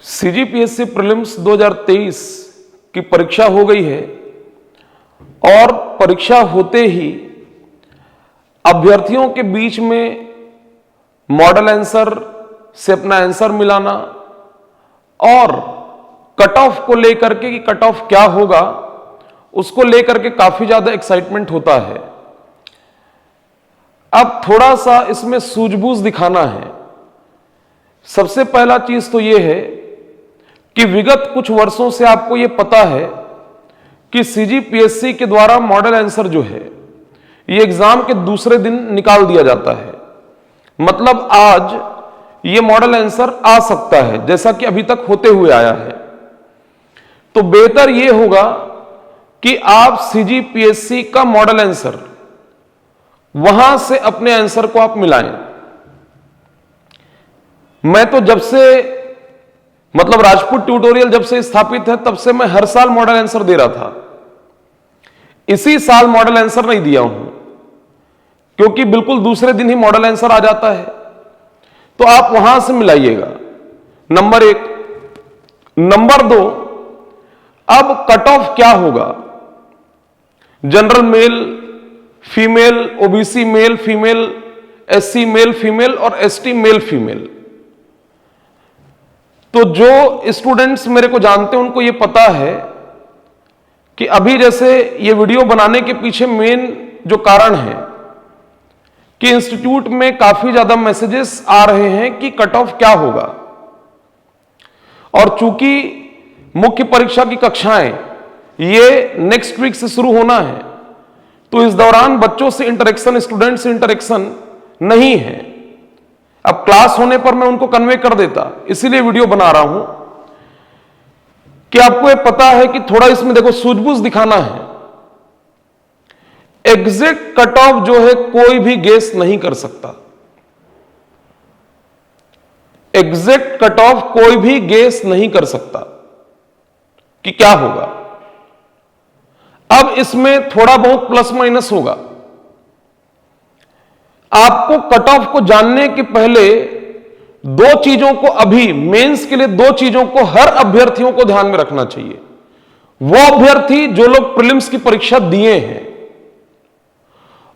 CGPSC prelims 2023 की परीक्षा हो गई है और परीक्षा होते ही अभ्यर्थियों के बीच में मॉडल आंसर से अपना आंसर मिलाना और कट ऑफ को लेकर के कि कट ऑफ क्या होगा उसको लेकर के काफी ज्यादा एक्साइटमेंट होता है। अब थोड़ा सा इसमें सूझबूझ दिखाना है। सबसे पहला चीज तो यह है कि विगत कुछ वर्षों से आपको यह पता है कि सीजीपीएससी के द्वारा मॉडल आंसर जो है ये एग्जाम के दूसरे दिन निकाल दिया जाता है। मतलब आज ये मॉडल आंसर आ सकता है जैसा कि अभी तक होते हुए आया है। तो बेहतर यह होगा कि आप सीजीपीएससी का मॉडल आंसर वहां से अपने आंसर को आप मिलाएं। मैं तो जब से मतलब राजपूत ट्यूटोरियल जब से स्थापित है तब से मैं हर साल मॉडल आंसर दे रहा था। इसी साल मॉडल आंसर नहीं दिया हूं क्योंकि बिल्कुल दूसरे दिन ही मॉडल आंसर आ जाता है। तो आप वहां से मिलाइएगा, नंबर एक। नंबर दो, अब कट ऑफ क्या होगा? General mail, female, OBC male female, SC male female और एसटी मेल फीमेल। तो जो स्टूडेंट्स मेरे को जानते हैं उनको यह पता है कि अभी जैसे ये वीडियो बनाने के पीछे मेन जो कारण है कि इंस्टीट्यूट में काफी ज्यादा मैसेजेस आ रहे हैं कि कट ऑफ क्या होगा। और चूंकि मुख्य परीक्षा की कक्षाएं ये नेक्स्ट वीक से शुरू होना है तो इस दौरान बच्चों से इंटरेक्शन, स्टूडेंट से इंटरेक्शन नहीं है। अब क्लास होने पर मैं उनको कन्वे कर देता, इसीलिए वीडियो बना रहा हूं कि आपको ये पता है कि थोड़ा इसमें देखो सूझबूझ दिखाना है। एग्जैक्ट कट ऑफ जो है कोई भी गेस नहीं कर सकता। एग्जैक्ट कट ऑफ कोई भी गेस नहीं कर सकता कि क्या होगा। अब इसमें थोड़ा बहुत प्लस माइनस होगा। आपको कट ऑफ को जानने के पहले दो चीजों को, अभी मेंस के लिए दो चीजों को हर अभ्यर्थियों को ध्यान में रखना चाहिए। वो अभ्यर्थी जो लोग प्रीलिम्स की परीक्षा दिए हैं,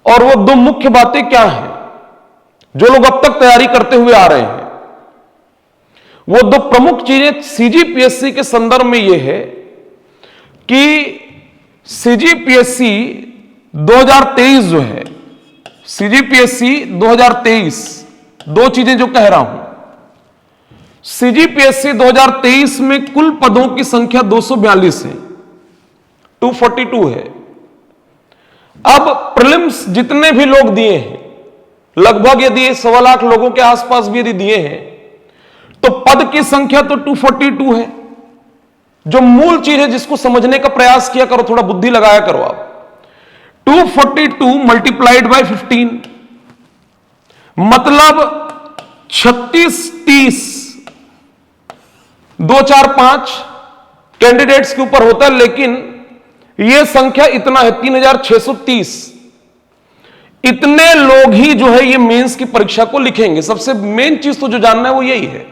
और वो दो मुख्य बातें क्या हैं जो लोग अब तक तैयारी करते हुए आ रहे हैं। वो दो प्रमुख चीजें सीजीपीएससी के संदर्भ में यह है कि सीजीपीएससी 2023 जो है, सीजीपीएससी 2023, दो चीजें जो कह रहा हूं। सीजीपीएससी 2023 में कुल पदों की संख्या 242 है, 242 है। अब प्रीलिम्स जितने भी लोग दिए हैं, लगभग यदि 1.25 लाख लोगों के आसपास भी यदि दिए हैं, तो पद की संख्या तो 242 है। जो मूल चीज है जिसको समझने का प्रयास किया करो, थोड़ा बुद्धि लगाया करो आप। 242 मल्टीप्लाइड बाय 15 मतलब 36, 30, 2, 4, 5 कैंडिडेट्स के ऊपर होता है, लेकिन यह संख्या इतना है 3630। इतने लोग ही जो है ये मेंस की परीक्षा को लिखेंगे। सबसे मेन चीज तो जो जानना है वो यही है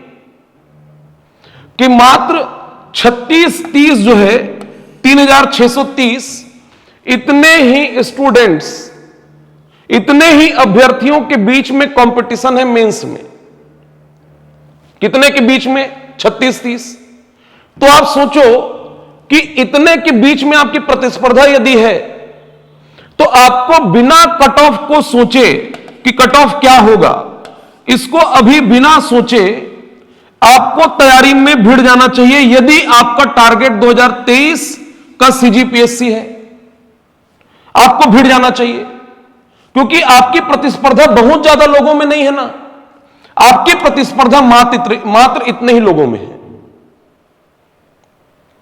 कि मात्र 36, 30 जो है 3630, इतने ही स्टूडेंट्स, इतने ही अभ्यर्थियों के बीच में कंपटीशन है मेंस में। कितने के बीच में? 36, 30। तो आप सोचो कि इतने के बीच में आपकी प्रतिस्पर्धा यदि है तो आपको बिना कट ऑफ को सोचे कि कट ऑफ क्या होगा, इसको अभी बिना सोचे आपको तैयारी में भिड़ जाना चाहिए। यदि आपका टारगेट 2023 का सीजीपीएससी है, आपको भिड़ जाना चाहिए, क्योंकि आपकी प्रतिस्पर्धा बहुत ज्यादा लोगों में नहीं है ना। आपकी प्रतिस्पर्धा मात्र इतने ही लोगों में है।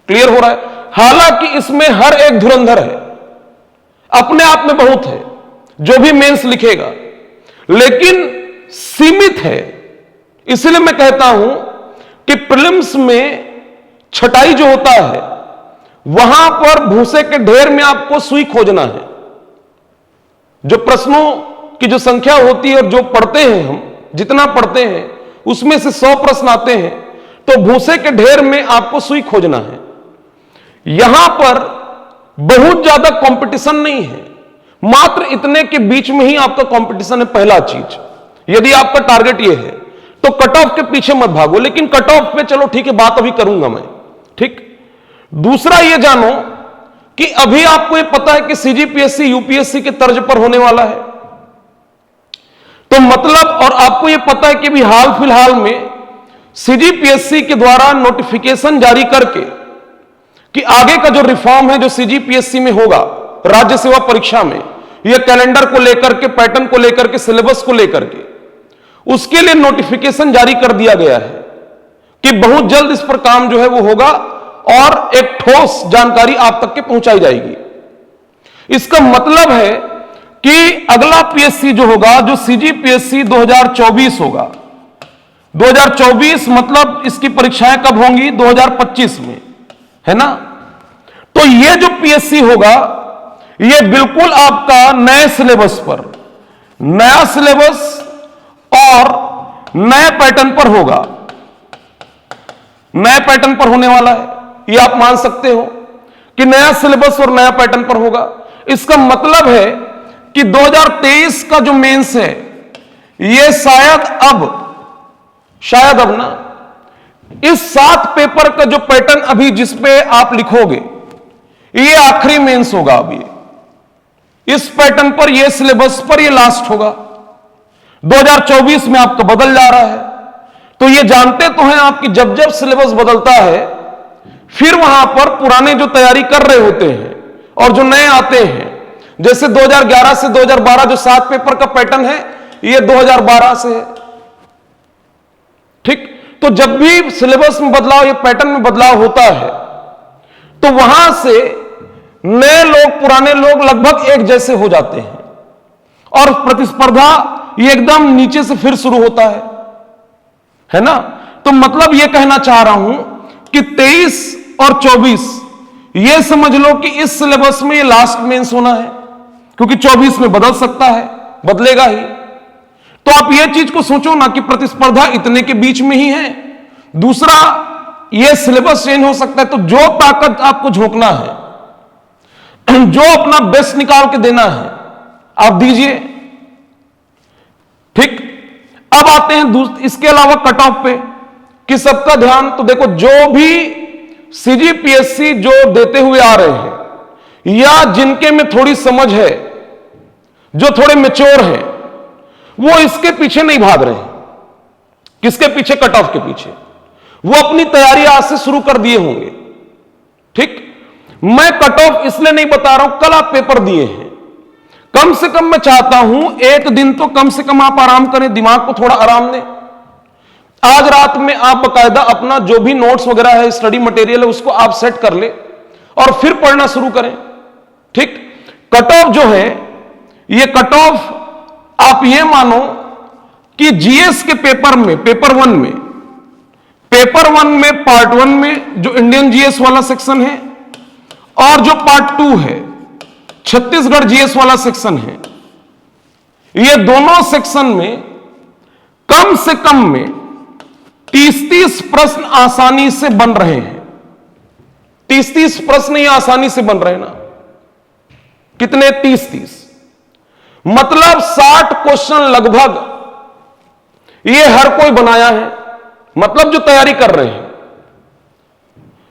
क्लियर हो रहा है? हालांकि इसमें हर एक धुरंधर है, अपने आप में बहुत है जो भी मेंस लिखेगा, लेकिन सीमित है। इसलिए मैं कहता हूं कि प्रीलिम्स में छटाई जो होता है वहां पर भूसे के ढेर में आपको सुई खोजना है। जो प्रश्नों की जो संख्या होती है और जो पढ़ते हैं हम, जितना पढ़ते हैं उसमें से 100 प्रश्न आते हैं, तो भूसे के ढेर में आपको सुई खोजना है। यहां पर बहुत ज्यादा कंपटीशन नहीं है, मात्र इतने के बीच में ही आपका कंपटीशन है। पहला चीज, यदि आपका टारगेट यह है तो कट ऑफ के पीछे मत भागो, लेकिन कट ऑफ पे चलो ठीक है, बात अभी करूंगा मैं, ठीक। दूसरा यह जानो कि अभी आपको यह पता है कि सीजीपीएससी यूपीएससी के तर्ज पर होने वाला है, तो मतलब, और आपको यह पता है कि अभी हाल फिलहाल में सीजीपीएससी के द्वारा नोटिफिकेशन जारी करके कि आगे का जो रिफॉर्म है जो सीजीपीएससी में होगा राज्य सेवा परीक्षा में, यह कैलेंडर को लेकर के, पैटर्न को लेकर के, सिलेबस को लेकर के, उसके लिए नोटिफिकेशन जारी कर दिया गया है कि बहुत जल्द इस पर काम जो है वो होगा और एक ठोस जानकारी आप तक के पहुंचाई जाएगी। इसका मतलब है कि अगला पीएससी जो होगा, जो सीजीपीएससी 2024 होगा, 2024 मतलब इसकी परीक्षाएं कब होंगी? 2025 में, है ना। तो यह जो पीएससी होगा यह बिल्कुल आपका नए सिलेबस पर, नया सिलेबस और नए पैटर्न पर होगा, नए पैटर्न पर होने वाला है। यह आप मान सकते हो कि नया सिलेबस और नया पैटर्न पर होगा। इसका मतलब है कि 2023 का जो मेंस है यह शायद अब ना, इस 7 पेपर का जो पैटर्न अभी जिस पे आप लिखोगे यह आखिरी मेंस होगा। अभी इस पैटर्न पर, यह सिलेबस पर यह लास्ट होगा। 2024 में आपका बदल जा रहा है। तो यह जानते तो हैं आप कि जब जब सिलेबस बदलता है फिर वहां पर पुराने जो तैयारी कर रहे होते हैं और जो नए आते हैं, जैसे 2011 से 2012 जो 7 पेपर का पैटर्न है यह 2012 से है, ठीक। तो जब भी सिलेबस में बदलाव या पैटर्न में बदलाव होता है तो वहां से नए लोग पुराने लोग लगभग एक जैसे हो जाते हैं और प्रतिस्पर्धा ये एकदम नीचे से फिर शुरू होता है ना। तो मतलब यह कहना चाह रहा हूं कि 23 और 24 यह समझ लो कि इस सिलेबस में ये लास्ट मेंस होना है, क्योंकि 24 में बदल सकता है, बदलेगा ही। तो आप यह चीज को सोचो ना कि प्रतिस्पर्धा इतने के बीच में ही है। दूसरा, यह सिलेबस चेंज हो सकता है, तो जो ताकत आपको झोंकना है, जो अपना बेस्ट निकाल के देना है, आप दीजिए, ठीक। अब आते हैं इसके अलावा कट ऑफ पे कि सबका ध्यान, तो देखो जो भी सीजीपीएससी जो देते हुए आ रहे हैं या जिनके में थोड़ी समझ है, जो थोड़े मैच्योर हैं, वो इसके पीछे नहीं भाग रहे हैं। किसके पीछे? कट ऑफ के पीछे। वो अपनी तैयारी आज से शुरू कर दिए होंगे, ठीक। मैं कट ऑफ इसलिए नहीं बता रहा हूं, कल आप पेपर दिए हैं, कम से कम मैं चाहता हूं एक दिन तो कम से कम आप आराम करें, दिमाग को थोड़ा आराम दें। आज रात में आप बकायदा अपना जो भी नोट्स वगैरह है, स्टडी मटेरियल है, उसको आप सेट कर ले और फिर पढ़ना शुरू करें, ठीक। कट ऑफ जो है, ये कट ऑफ आप ये मानो कि जीएस के पेपर में, पेपर वन में पार्ट 1 में जो इंडियन जीएस वाला सेक्शन है और जो पार्ट 2 है छत्तीसगढ़ जीएस वाला सेक्शन है, ये दोनों सेक्शन में कम से कम में 30-30 प्रश्न आसानी से बन रहे हैं। 30-30 प्रश्न ही आसानी से बन रहे हैं ना। कितने? 30-30 मतलब 60 क्वेश्चन लगभग ये हर कोई बनाया है, मतलब जो तैयारी कर रहे हैं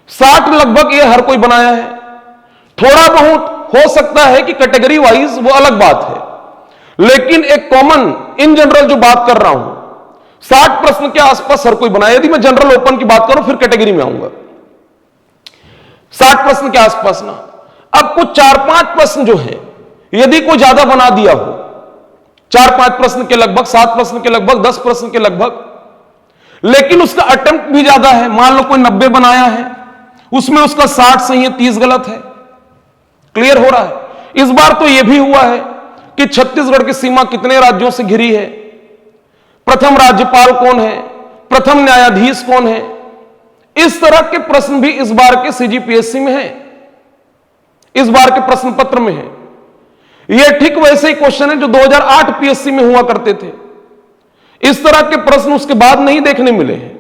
60 लगभग ये हर कोई बनाया है। थोड़ा बहुत हो सकता है कि कैटेगरी वाइज वो अलग बात है, लेकिन एक कॉमन इन जनरल जो बात कर रहा हूं 60 प्रश्न के आसपास हर कोई बनाया। यदि मैं जनरल ओपन की बात करूं फिर कैटेगरी में आऊंगा। 60 प्रश्न के आसपास ना। अब कुछ 4-5 प्रश्न जो है यदि कोई ज्यादा बना दिया हो, 4-5 प्रश्न के लगभग, 7 प्रश्न के लगभग, 10 प्रश्न के लगभग, लेकिन उसका अटेम्प्ट भी ज्यादा है, मान लो कोई 90 बनाया है, उसमें उसका 60 सही है, 30 गलत है। क्लियर हो रहा है? इस बार तो यह भी हुआ है कि छत्तीसगढ़ की सीमा कितने राज्यों से घिरी है, प्रथम राज्यपाल कौन है, प्रथम न्यायाधीश कौन है, इस तरह के प्रश्न भी इस बार के सीजीपीएससी में है, इस बार के प्रश्न पत्र में है। यह ठीक वैसे ही क्वेश्चन है जो 2008 पीएससी में हुआ करते थे। इस तरह के प्रश्न उसके बाद नहीं देखने मिले हैं।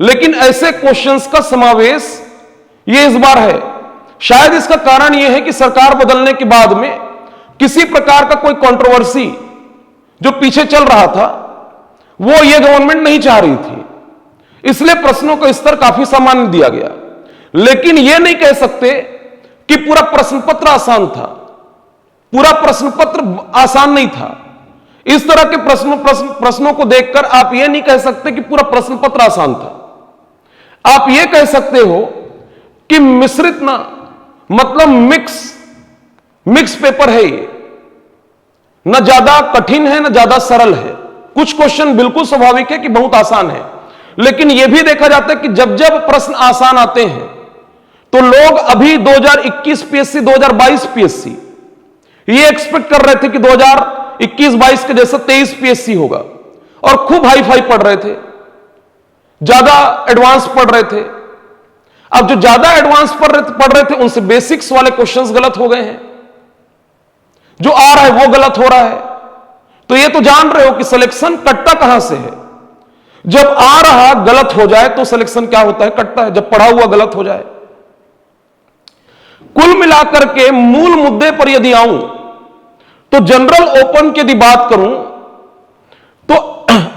लेकिन ऐसे क्वेश्चंस का समावेश ये इस बार है। शायद इसका कारण यह है कि सरकार बदलने के बाद में किसी प्रकार का कोई कंट्रोवर्सी जो पीछे चल रहा था वो ये गवर्नमेंट नहीं चाह रही थी, इसलिए प्रश्नों का स्तर काफी सामान्य दिया गया। लेकिन यह नहीं कह सकते कि पूरा प्रश्न पत्र आसान था। पूरा प्रश्न पत्र आसान नहीं था। इस तरह के प्रश्नों को देखकर आप यह नहीं कह सकते कि पूरा प्रश्न पत्र आसान था। आप यह कह सकते हो कि मिश्रित ना, मतलब मिक्स पेपर है ये, ना ज्यादा कठिन है ना ज्यादा सरल है। कुछ क्वेश्चन बिल्कुल स्वाभाविक है कि बहुत आसान है, लेकिन यह भी देखा जाता है कि जब जब प्रश्न आसान आते हैं तो लोग अभी 2021 पीएससी 2022 पीएससी ये एक्सपेक्ट कर रहे थे कि 2021-22 के जैसा 23 पीएससी होगा और खूब हाई फाई पढ़ रहे थे, ज्यादा एडवांस पढ़ रहे थे। अब जो ज्यादा एडवांस पढ़ रहे थे उनसे बेसिक्स वाले क्वेश्चंस गलत हो गए हैं, जो आ रहा है वो गलत हो रहा है। तो ये तो जान रहे हो कि सिलेक्शन कटता कहां से है। जब आ रहा गलत हो जाए तो सिलेक्शन क्या होता है, कटता है। जब पढ़ा हुआ गलत हो जाए। कुल मिलाकर के मूल मुद्दे पर यदि आऊं तो जनरल ओपन की यदि बात करूं तो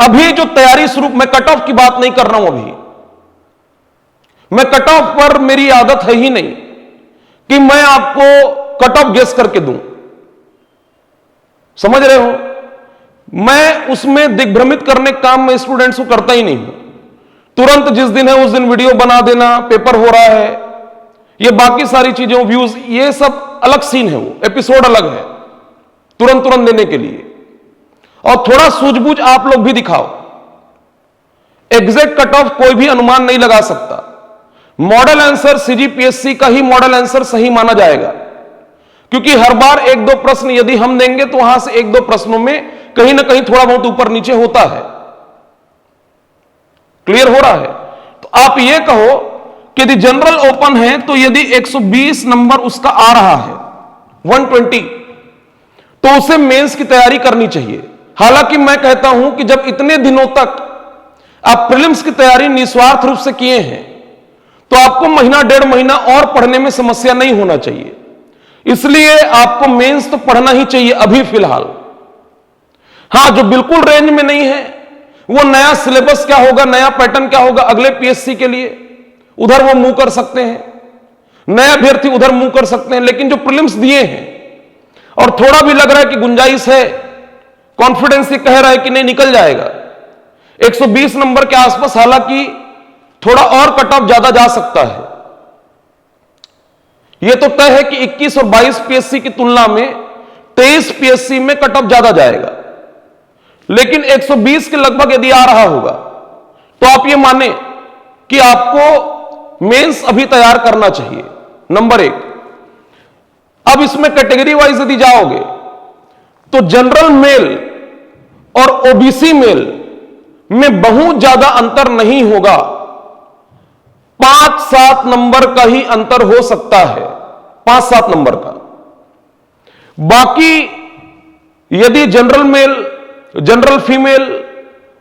अभी जो तैयारी शुरू, मैं कट ऑफ की बात नहीं कर रहा हूं। अभी मैं कट ऑफ पर मेरी आदत है ही नहीं कि मैं आपको कट ऑफ गेस करके दूं, समझ रहे हो। मैं उसमें दिग्भ्रमित करने का काम मैं स्टूडेंट्स को करता ही नहीं हूं। तुरंत जिस दिन है उस दिन वीडियो बना देना, पेपर हो रहा है, ये बाकी सारी चीजें, व्यूज, ये सब अलग सीन है, वो एपिसोड अलग है, तुरंत देने के लिए। और थोड़ा सूझबूझ आप लोग भी दिखाओ। एग्जैक्ट कट ऑफ कोई भी अनुमान नहीं लगा सकता। मॉडल आंसर सीजीपीएससी का ही मॉडल आंसर सही माना जाएगा, क्योंकि हर बार एक दो प्रश्न यदि हम देंगे तो वहां से एक दो प्रश्नों में कहीं ना कहीं थोड़ा बहुत ऊपर नीचे होता है। क्लियर हो रहा है। तो आप ये कहो कि यदि जनरल ओपन है तो यदि 120 नंबर उसका आ रहा है, 120, तो उसे मेंस की तैयारी करनी चाहिए। हालांकि मैं कहता हूं कि जब इतने दिनों तक आप प्रीलिम्स की तैयारी निस्वार्थ रूप से किए हैं तो आपको महीना डेढ़ महीना और पढ़ने में समस्या नहीं होना चाहिए। इसलिए आपको मेंस तो पढ़ना ही चाहिए अभी फिलहाल। हां, जो बिल्कुल रेंज में नहीं है वो नया सिलेबस क्या होगा, नया पैटर्न क्या होगा अगले पीएससी के लिए, उधर वो मूव कर सकते हैं, नए अभ्यर्थी उधर मूव कर सकते हैं। लेकिन जो प्रीलिम्स दिए हैं और थोड़ा भी लग रहा है कि गुंजाइश है, कॉन्फिडेंस ये कह रहा है कि नहीं निकल जाएगा 120 नंबर के आसपास, हालांकि थोड़ा और कट ऑफ ज्यादा जा सकता है। यह तो तय है कि 21 और 22 पीएससी की तुलना में 23 पीएससी में कट ऑफ ज्यादा जाएगा। लेकिन 120 के लगभग यदि आ रहा होगा तो आप ये माने कि आपको मेंस अभी तैयार करना चाहिए, नंबर 1। अब इसमें कैटेगरी वाइज यदि जाओगे तो जनरल मेल और ओबीसी मेल में बहुत ज्यादा अंतर नहीं होगा, 5-7 नंबर का ही अंतर हो सकता है, 5-7 नंबर का। बाकी यदि general male, general female,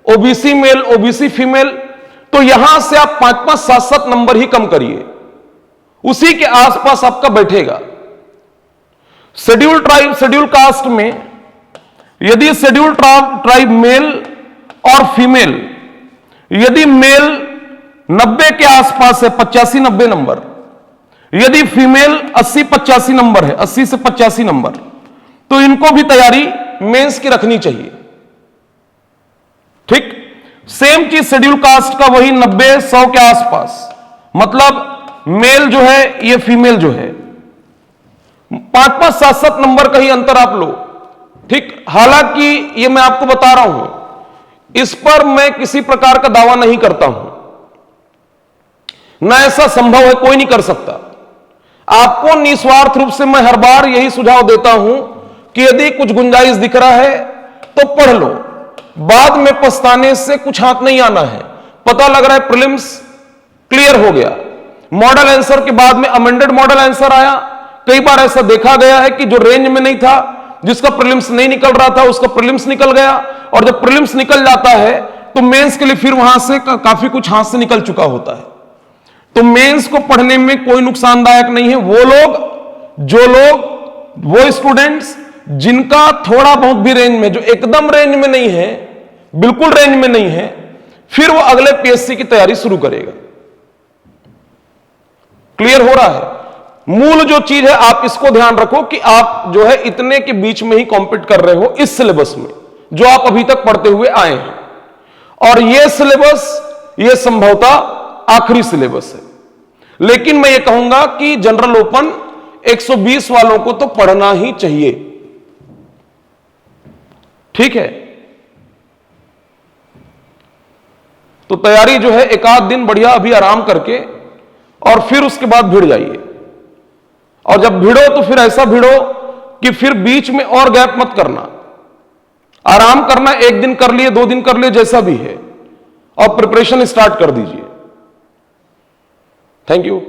OBC male, OBC female, तो यहां से आप 5-5, 7-7 नंबर ही कम करिए, उसी के आसपास आपका बैठेगा। शेड्यूल ट्राइब, शेड्यूल कास्ट में यदि शेड्यूल ट्राइब मेल और फीमेल, यदि मेल 90 के आसपास है, 85-90 नंबर, यदि फीमेल 80-85 नंबर है, 80 से 85 नंबर, तो इनको भी तैयारी मेंस की रखनी चाहिए। ठीक, सेम चीज शेड्यूल कास्ट का, वही 90-100 के आसपास, मतलब मेल जो है ये फीमेल जो है, 5-5, 7-7 नंबर का ही अंतर आप लो। ठीक, हालांकि ये मैं आपको बता रहा हूं, इस पर मैं किसी प्रकार का दावा नहीं करता हूं, ना ऐसा संभव है, कोई नहीं कर सकता। आपको निस्वार्थ रूप से मैं हर बार यही सुझाव देता हूं कि यदि कुछ गुंजाइश दिख रहा है तो पढ़ लो, बाद में पछताने से कुछ हाथ नहीं आना है। पता लग रहा है प्रीलिम्स क्लियर हो गया, मॉडल आंसर के बाद में अमेंडेड मॉडल आंसर आया। कई बार ऐसा देखा गया है कि जो रेंज में नहीं था, जिसका प्रीलिम्स नहीं निकल रहा था, उसका प्रीलिम्स निकल गया, और जब प्रीलिम्स निकल जाता है तो मेंस के लिए फिर वहां से काफी कुछ हाथ से निकल चुका होता है। तो मेंस को पढ़ने में कोई नुकसानदायक नहीं है। वो स्टूडेंट्स जिनका थोड़ा बहुत भी रेंज में, जो एकदम रेंज में नहीं है, बिल्कुल रेंज में नहीं है, फिर वो अगले पीएससी की तैयारी शुरू करेगा। क्लियर हो रहा है? मूल जो चीज है आप इसको ध्यान रखो कि आप जो है इतने के बीच में ही कॉम्पीट कर रहे हो इस सिलेबस में जो आप अभी तक पढ़ते हुए आए हैं, और यह सिलेबस यह संभवतः आखिरी सिलेबस है। लेकिन मैं ये कहूंगा कि जनरल ओपन 120 वालों को तो पढ़ना ही चाहिए। ठीक है, तो तैयारी जो है एक आध दिन बढ़िया अभी आराम करके और फिर उसके बाद भिड़ जाइए। और जब भिड़ो तो फिर ऐसा भिड़ो कि फिर बीच में और गैप मत करना, आराम करना, 1 दिन कर लिए 2 दिन कर लिए जैसा भी है, और प्रिपरेशन स्टार्ट कर दीजिए। Thank you.